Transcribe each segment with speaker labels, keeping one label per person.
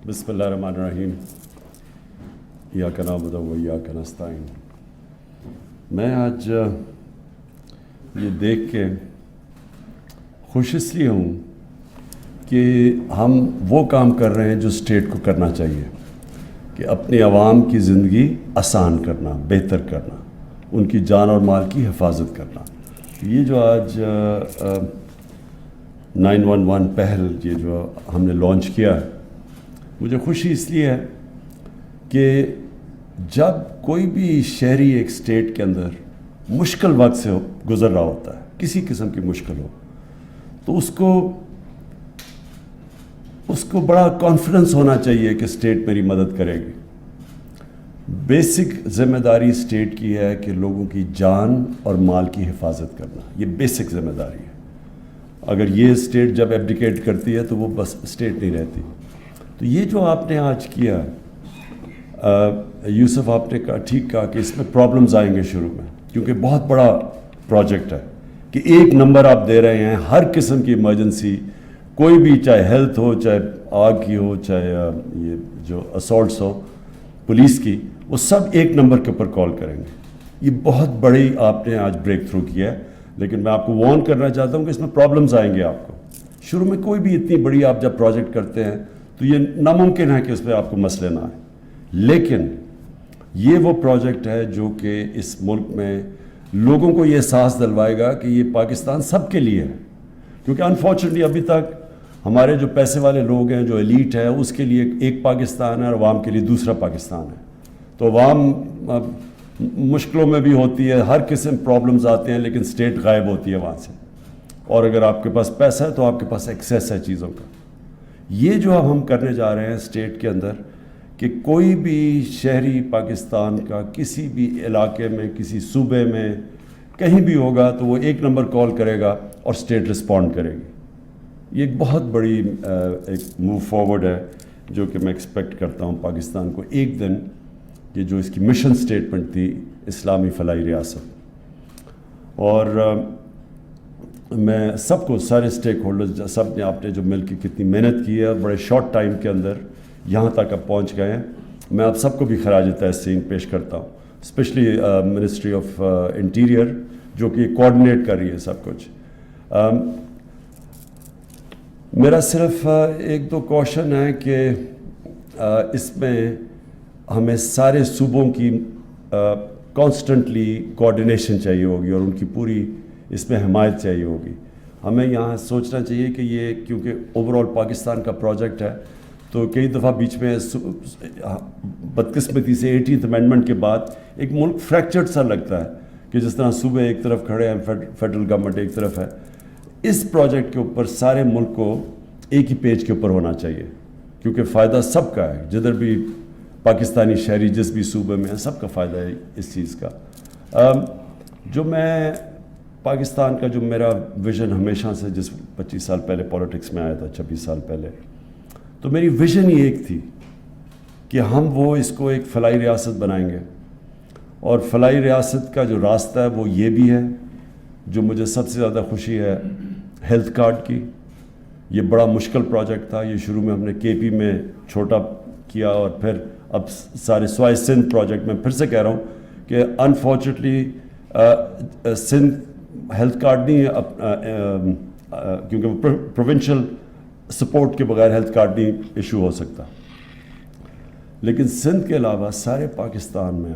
Speaker 1: بسم اللہ الرحمن الرحیم ایاک نعبد و ایاک نستعین۔ میں آج یہ دیکھ کے خوش اس لیے ہوں کہ ہم وہ کام کر رہے ہیں جو اسٹیٹ کو کرنا چاہیے، کہ اپنی عوام کی زندگی آسان کرنا، بہتر کرنا، ان کی جان اور مال کی حفاظت کرنا۔ یہ جو آج 911 پہل یہ جو ہم نے لانچ کیا ہے، مجھے خوشی اس لیے ہے کہ جب کوئی بھی شہری ایک اسٹیٹ کے اندر مشکل وقت سے گزر رہا ہوتا ہے، کسی قسم کی مشکل ہو، تو اس کو بڑا کانفیڈنس ہونا چاہیے کہ اسٹیٹ میری مدد کرے گی۔ بیسک ذمہ داری اسٹیٹ کی ہے کہ لوگوں کی جان اور مال کی حفاظت کرنا، یہ بیسک ذمہ داری ہے۔ اگر یہ اسٹیٹ جب ایبڈیکیٹ کرتی ہے تو وہ بس اسٹیٹ نہیں رہتی۔ تو یہ جو آپ نے آج کیا، یوسف آپ نے ٹھیک کہا کہ اس میں پرابلمز آئیں گے شروع میں، کیونکہ بہت بڑا پروجیکٹ ہے کہ ایک نمبر آپ دے رہے ہیں ہر قسم کی ایمرجنسی، کوئی بھی، چاہے ہیلتھ ہو، چاہے آگ کی ہو، چاہے یہ جو اسالٹس ہو پولیس کی، وہ سب ایک نمبر کے اوپر کال کریں گے۔ یہ بہت بڑی آپ نے آج بریک تھرو کیا ہے، لیکن میں آپ کو وارن کرنا چاہتا ہوں کہ اس میں پرابلمز آئیں گے آپ کو شروع میں۔ کوئی بھی اتنی بڑی آپ جب پروجیکٹ کرتے ہیں تو یہ ناممکن ہے کہ اس پہ آپ کو مسئلے نہ آئیں، لیکن یہ وہ پروجیکٹ ہے جو کہ اس ملک میں لوگوں کو یہ احساس دلوائے گا کہ یہ پاکستان سب کے لیے ہے۔ کیونکہ انفارچونیٹلی ابھی تک ہمارے جو پیسے والے لوگ ہیں، جو ایلیٹ ہے، اس کے لیے ایک پاکستان ہے اور عوام کے لیے دوسرا پاکستان ہے۔ تو عوام مشکلوں میں بھی ہوتی ہے، ہر قسم پرابلمز آتے ہیں، لیکن اسٹیٹ غائب ہوتی ہے وہاں سے، اور اگر آپ کے پاس پیسہ ہے تو آپ کے پاس ایکسیس ہے چیزوں کا۔ یہ جو اب ہم کرنے جا رہے ہیں اسٹیٹ کے اندر، کہ کوئی بھی شہری پاکستان کا کسی بھی علاقے میں، کسی صوبے میں کہیں بھی ہوگا تو وہ ایک نمبر کال کرے گا اور اسٹیٹ رسپونڈ کرے گی۔ یہ ایک بہت بڑی ایک موو فارورڈ ہے جو کہ میں ایکسپیکٹ کرتا ہوں پاکستان کو ایک دن، یہ جو اس کی مشن سٹیٹمنٹ تھی اسلامی فلاحی ریاست۔ اور میں سب کو، سارے اسٹیک ہولڈرز، سب نے، آپ نے جو مل کے کتنی محنت کی ہے، بڑے شارٹ ٹائم کے اندر یہاں تک اب پہنچ گئے ہیں، میں آپ سب کو بھی خراج تحسین پیش کرتا ہوں، اسپیشلی منسٹری آف انٹیریئر جو کہ کوآرڈینیٹ کر رہی ہے سب کچھ۔ میرا صرف ایک دو کوشچن ہے کہ اس میں ہمیں سارے صوبوں کی کانسٹنٹلی کوآرڈینیشن چاہیے ہوگی اور ان کی پوری اس میں حمایت چاہیے ہوگی۔ ہمیں یہاں سوچنا چاہیے کہ یہ کیونکہ اوور آل پاکستان کا پروجیکٹ ہے، تو کئی دفعہ بیچ میں بدقسمتی سے 18th امینڈمنٹ کے بعد ایک ملک فریکچرڈ سا لگتا ہے، کہ جس طرح صوبے ایک طرف کھڑے ہیں، فیڈرل گورنمنٹ ایک طرف ہے۔ اس پروجیکٹ کے اوپر سارے ملک کو ایک ہی پیج کے اوپر ہونا چاہیے، کیونکہ فائدہ سب کا ہے، جدھر بھی پاکستانی شہری جس بھی صوبے میں ہیں، سب کا فائدہ ہے اس چیز کا۔ جو میں پاکستان کا جو میرا ویژن ہمیشہ سے، جس 25 سال پہلے پولیٹکس میں آیا تھا، 26 سال پہلے، تو میری ویژن ہی ایک تھی کہ ہم وہ اس کو ایک فلاحی ریاست بنائیں گے، اور فلاحی ریاست کا جو راستہ ہے وہ یہ بھی ہے، جو مجھے سب سے زیادہ خوشی ہے، ہیلتھ کارڈ کی۔ یہ بڑا مشکل پروجیکٹ تھا، یہ شروع میں ہم نے کے پی میں چھوٹا کیا، اور پھر اب سارے سوائے سندھ پروجیکٹ میں پھر سے کہہ رہا ہوں کہ انفارچونیٹلی سندھ ہیلتھ کارڈ نہیں ہے، کیونکہ وہ پروونشل سپورٹ کے بغیر ہیلتھ کارڈ نہیں ایشو ہو سکتا، لیکن سندھ کے علاوہ سارے پاکستان میں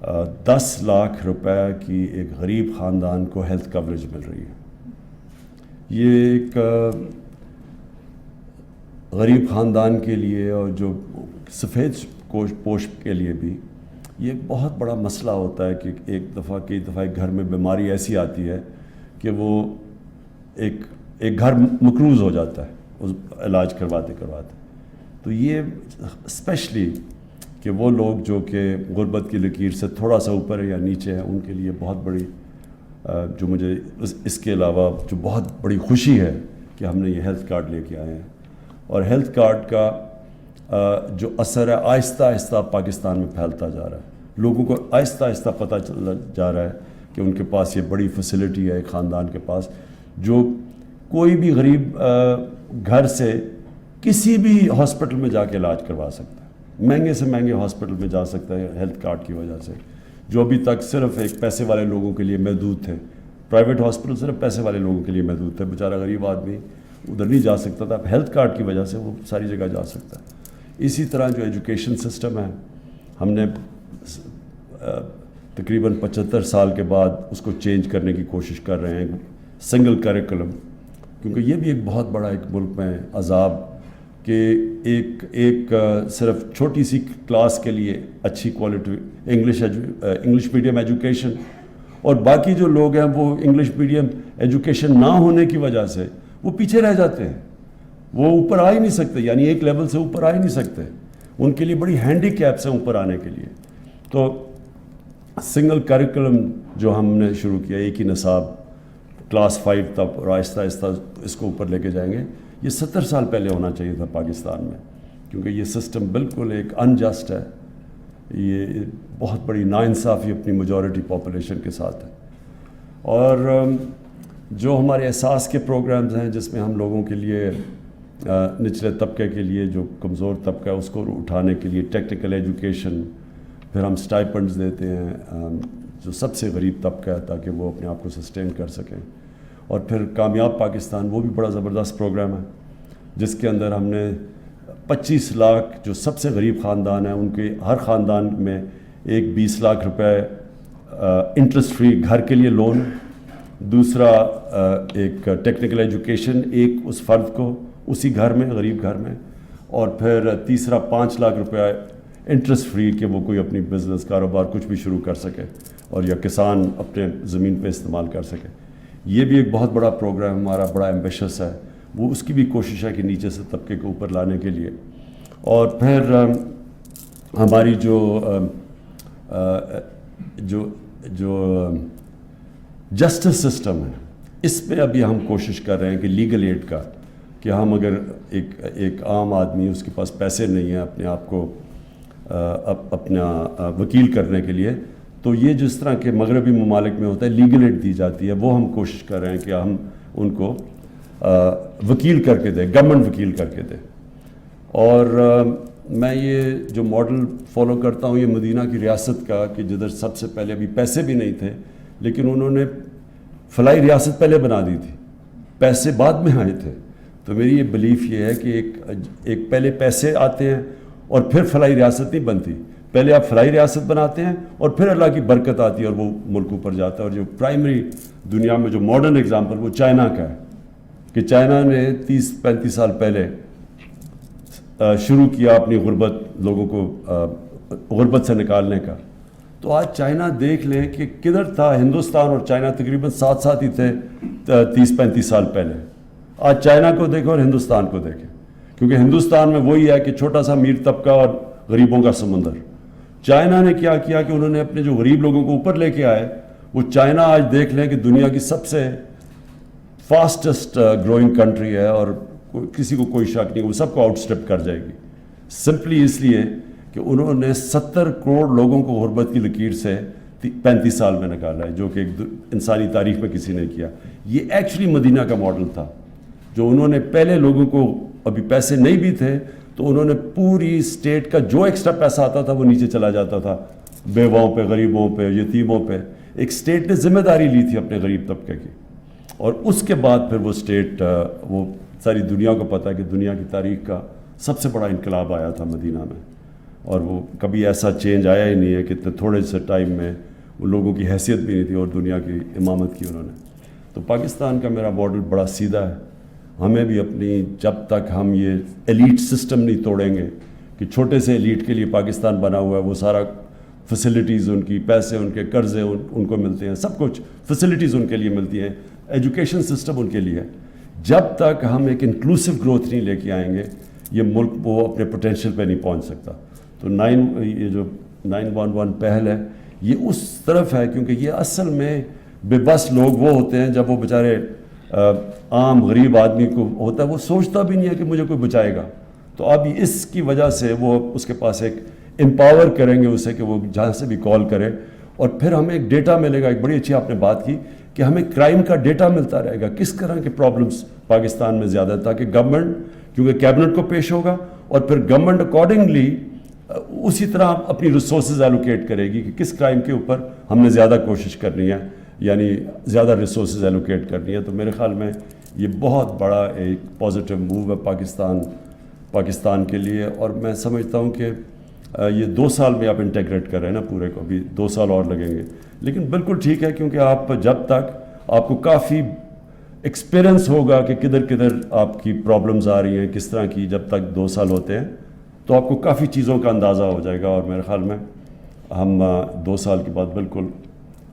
Speaker 1: اب 10 لاکھ روپے کی ایک غریب خاندان کو ہیلتھ کوریج مل رہی ہے۔ یہ ایک غریب خاندان کے لیے اور جو سفید پوش کے لیے بھی یہ ایک بہت بڑا مسئلہ ہوتا ہے کہ کئی دفعہ ایک گھر میں بیماری ایسی آتی ہے کہ وہ ایک گھر مقروض ہو جاتا ہے اس علاج کرواتے۔ تو یہ اسپیشلی کہ وہ لوگ جو کہ غربت کی لکیر سے تھوڑا سا اوپر ہے یا نیچے ہیں، ان کے لیے بہت بڑی، جو مجھے اس کے علاوہ جو بہت بڑی خوشی ہے کہ ہم نے یہ ہیلتھ کارڈ لے کے آئے ہیں، اور ہیلتھ کارڈ کا جو اثر ہے آہستہ آہستہ پاکستان میں پھیلتا جا رہا ہے، لوگوں کو آہستہ آہستہ پتہ چل جا رہا ہے کہ ان کے پاس یہ بڑی فیسلٹی ہے، ایک خاندان کے پاس، جو کوئی بھی غریب گھر سے کسی بھی ہاسپٹل میں جا کے علاج کروا سکتا ہے، مہنگے سے مہنگے ہاسپٹل میں جا سکتا ہے ہیلتھ کارڈ کی وجہ سے، جو ابھی تک صرف ایک پیسے والے لوگوں کے لیے محدود تھے. پرائیویٹ ہاسپٹل صرف پیسے والے لوگوں کے لیے محدود تھے، بیچارہ غریب آدمی ادھر نہیں جا سکتا تھا. اب ہیلتھ کارڈ کی وجہ سے وہ ساری جگہ جا سکتا ہے. اسی طرح جو ایجوکیشن سسٹم ہے، ہم نے تقریباً 75 سال کے بعد اس کو چینج کرنے کی کوشش کر رہے ہیں، سنگل کریکولم، کیونکہ یہ بھی ایک بہت بڑا ایک ملک میں عذاب کہ ایک صرف چھوٹی سی کلاس کے لیے اچھی کوالٹی انگلش میڈیم ایجوکیشن، اور باقی جو لوگ ہیں وہ انگلش میڈیم ایجوکیشن نہ ہونے کی وجہ سے وہ پیچھے رہ جاتے ہیں، وہ اوپر آ ہی نہیں سکتے، یعنی ایک لیول سے اوپر آ ہی نہیں سکتے. ان کے لیے بڑی ہینڈی کیپس ہیں اوپر آنے کے لیے. تو سنگل کریکولم جو ہم نے شروع کیا، ایک ہی نصاب کلاس 5 تک، اور آہستہ آہستہ اس کو اوپر لے کے جائیں گے. یہ 70 سال پہلے ہونا چاہیے تھا پاکستان میں، کیونکہ یہ سسٹم بالکل ایک انجسٹ ہے، یہ بہت بڑی ناانصافی اپنی میجورٹی پاپولیشن کے ساتھ ہے. اور جو ہمارے احساس کے پروگرامز ہیں جس میں ہم لوگوں کے لیے نچلے طبقے کے لیے جو کمزور طبقہ ہے اس کو اٹھانے کے لیے ٹیکنیکل ایجوکیشن، پھر ہم سٹائپنڈز دیتے ہیں جو سب سے غریب طبقہ ہے تاکہ وہ اپنے آپ کو سسٹین کر سکیں. اور پھر کامیاب پاکستان، وہ بھی بڑا زبردست پروگرام ہے جس کے اندر ہم نے 25 لاکھ جو سب سے غریب خاندان ہیں ان کے ہر خاندان میں ایک 20 لاکھ روپے انٹرسٹ فری گھر کے لیے لون، دوسرا ایک ٹیکنیکل ایجوکیشن ایک اس فرد کو اسی گھر میں، غریب گھر میں، اور پھر تیسرا 5 لاکھ روپے انٹرسٹ فری کہ وہ کوئی اپنی بزنس کاروبار کچھ بھی شروع کر سکے، اور یا کسان اپنے زمین پہ استعمال کر سکے. یہ بھی ایک بہت بڑا پروگرام ہمارا، بڑا ایمبیشس ہے. وہ اس کی بھی کوشش ہے کہ نیچے سے طبقے کو اوپر لانے کے لیے. اور پھر ہماری جو جسٹس سسٹم ہے، اس پہ ابھی ہم کوشش کر رہے ہیں کہ لیگل ایڈ کا، کہ ہم اگر ایک عام آدمی اس کے پاس پیسے نہیں ہیں اپنے آپ کو اپنا وکیل کرنے کے لیے، تو یہ جس طرح کے مغربی ممالک میں ہوتا ہے لیگل ایڈ دی جاتی ہے، وہ ہم کوشش کر رہے ہیں کہ ہم ان کو وکیل کر کے دیں، گورنمنٹ وکیل کر کے دیں. اور میں یہ جو ماڈل فالو کرتا ہوں یہ مدینہ کی ریاست کا، کہ جدھر سب سے پہلے ابھی پیسے بھی نہیں تھے لیکن انہوں نے فلاحی ریاست پہلے بنا دی تھی، پیسے بعد میں آئے تھے. تو میری یہ بلیف یہ ہے کہ ایک پہلے پیسے آتے ہیں اور پھر فلاحی ریاست نہیں بنتی، پہلے آپ فلاحی ریاست بناتے ہیں اور پھر اللہ کی برکت آتی ہے اور وہ ملک اوپر جاتا ہے. اور جو پرائمری دنیا میں جو ماڈرن اگزامپل وہ چائنا کا ہے، کہ چائنا نے 30-35 سال پہلے شروع کیا اپنی غربت، لوگوں کو غربت سے نکالنے کا. تو آج چائنا دیکھ لیں کہ کدھر تھا. ہندوستان اور چائنا تقریباً ساتھ ساتھ ہی تھے 30-35 سال پہلے. آج چائنا کو دیکھیں اور ہندوستان کو دیکھیں، کیونکہ ہندوستان میں وہی ہے کہ چھوٹا سا امیر طبقہ اور غریبوں کا سمندر. چائنا نے کیا کیا کہ انہوں نے اپنے جو غریب لوگوں کو اوپر لے کے آئے. وہ چائنا آج دیکھ لیں کہ دنیا کی سب سے فاسٹسٹ گروئنگ کنٹری ہے، اور کسی کو کوئی شک نہیں وہ سب کو آؤٹ اسٹیپ کر جائے گی، سمپلی اس لیے کہ انہوں نے 70 کروڑ لوگوں کو غربت کی لکیر سے 35 سال میں نکالا ہے، جو کہ انسانی تاریخ میں کسی نے کیا. یہ ایکچولی مدینہ کا ماڈل تھا، جو انہوں نے پہلے لوگوں کو، ابھی پیسے نہیں بھی تھے تو انہوں نے پوری اسٹیٹ کا جو ایکسٹرا پیسہ آتا تھا وہ نیچے چلا جاتا تھا، بیواؤں پہ، غریبوں پہ، یتیموں پہ. ایک اسٹیٹ نے ذمہ داری لی تھی اپنے غریب طبقے کی، اور اس کے بعد پھر وہ اسٹیٹ، وہ ساری دنیا کو پتہ ہے کہ دنیا کی تاریخ کا سب سے بڑا انقلاب آیا تھا مدینہ میں. اور وہ کبھی ایسا چینج آیا ہی نہیں ہے کہ اتنے تھوڑے سے ٹائم میں وہ لوگوں کی حیثیت بھی نہیں تھی اور دنیا کی امامت کی انہوں نے. تو پاکستان کا میرا ماڈل بڑا سیدھا ہے. ہمیں بھی اپنی، جب تک ہم یہ ایلیٹ سسٹم نہیں توڑیں گے کہ چھوٹے سے ایلیٹ کے لیے پاکستان بنا ہوا ہے، وہ سارا فیسلٹیز ان کی، پیسے ان کے، قرضے ان کو ملتے ہیں، سب کچھ فیسلٹیز ان کے لیے ملتی ہیں، ایجوکیشن سسٹم ان کے لیے. جب تک ہم ایک انکلوسیو گروتھ نہیں لے کے آئیں گے یہ ملک وہ اپنے پوٹینشیل پہ نہیں پہنچ سکتا. تو یہ جو 911 پہل ہے یہ اس طرف ہے، کیونکہ یہ اصل میں بے بس لوگ وہ ہوتے ہیں جب وہ بیچارے عام غریب آدمی کو ہوتا ہے، وہ سوچتا بھی نہیں ہے کہ مجھے کوئی بچائے گا. تو اب اس کی وجہ سے وہ اس کے پاس ایک امپاور کریں گے اسے کہ وہ جہاں سے بھی کال کرے، اور پھر ہمیں ایک ڈیٹا ملے گا. ایک بڑی اچھی آپ نے بات کی کہ ہمیں کرائم کا ڈیٹا ملتا رہے گا، کس طرح کے پرابلمس پاکستان میں زیادہ، تاکہ گورنمنٹ کیونکہ کیبنٹ کو پیش ہوگا اور پھر گورنمنٹ اکارڈنگلی اسی طرح اپنی ریسورسز ایلوکیٹ کرے گی کہ کس کرائم کے اوپر ہم نے زیادہ کوشش کرنی ہے, یعنی زیادہ ریسورسز ایلوکیٹ کرنی ہے. تو میرے خیال میں یہ بہت بڑا ایک پازیٹیو موو ہے پاکستان کے لیے, اور میں سمجھتا ہوں کہ یہ 2 سال میں آپ انٹیگریٹ کر رہے ہیں نا پورے کو, ابھی 2 سال اور لگیں گے, لیکن بالکل ٹھیک ہے کیونکہ آپ جب تک آپ کو کافی ایکسپیرئنس ہوگا کہ کدھر کدھر آپ کی پرابلمز آ رہی ہیں کس طرح کی, جب تک 2 سال ہوتے ہیں تو آپ کو کافی چیزوں کا اندازہ ہو جائے گا. اور میرے خیال میں ہم 2 سال کے بعد بالکل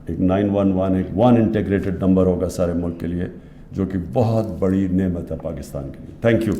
Speaker 1: ایک 911 ایک 1 انٹیگریٹڈ نمبر ہوگا سارے ملک کے لیے, جو کہ بہت بڑی نعمت ہے پاکستان کے لیے. Thank you.